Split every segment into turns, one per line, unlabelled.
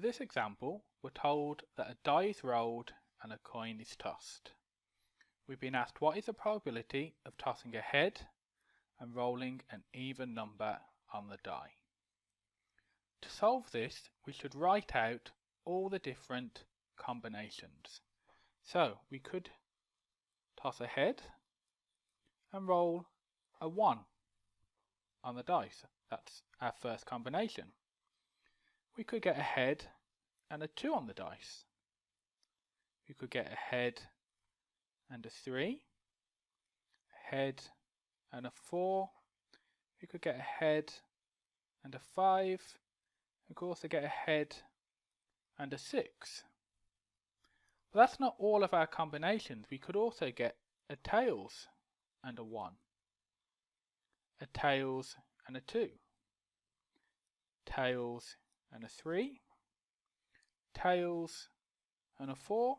For this example, we're told that a die is rolled and a coin is tossed. We've been asked what is the probability of tossing a head and rolling an even number on the die. To solve this, we should write out all the different combinations. So we could toss a head and roll a 1 on the dice. That's our first combination. We could get a head and a 2 on the dice. We could get a head and a 3, a head and a 4. We could get a head and a 5. We could also get a head and a 6. But that's not all of our combinations. We could also get a tails and a 1, a tails and a 2, tails and a 3, tails and a 4,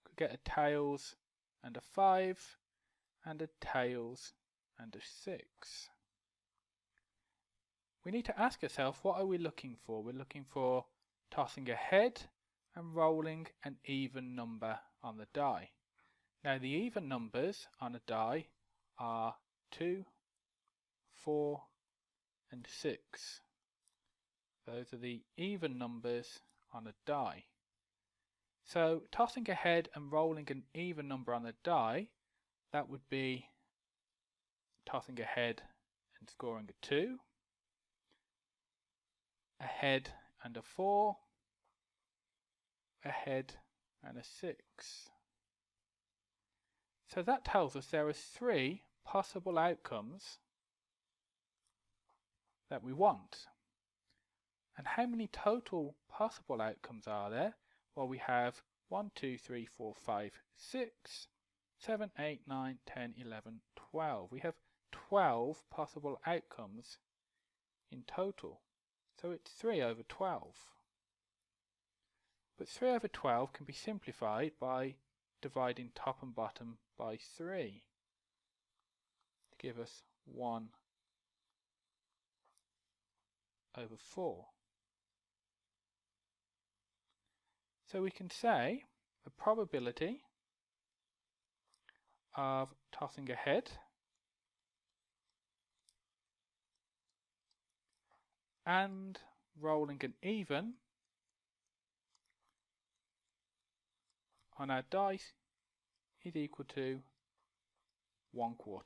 could get a tails and a 5, and a tails and a 6. We need to ask ourselves, what are we looking for? We're looking for tossing a head and rolling an even number on the die. Now the even numbers on a die are 2, 4 and 6. Those are the even numbers on a die. So tossing a head and rolling an even number on a die, that would be tossing a head and scoring a 2, a head and a 4, a head and a 6. So that tells us there are 3 possible outcomes that we want. And how many total possible outcomes are there? Well, we have 1, 2, 3, 4, 5, 6, 7, 8, 9, 10, 11, 12. We have 12 possible outcomes in total. So it's 3 over 12. But 3 over 12 can be simplified by dividing top and bottom by 3 to give us 1 over 4. So we can say the probability of tossing a head and rolling an even on our dice is equal to 1/4.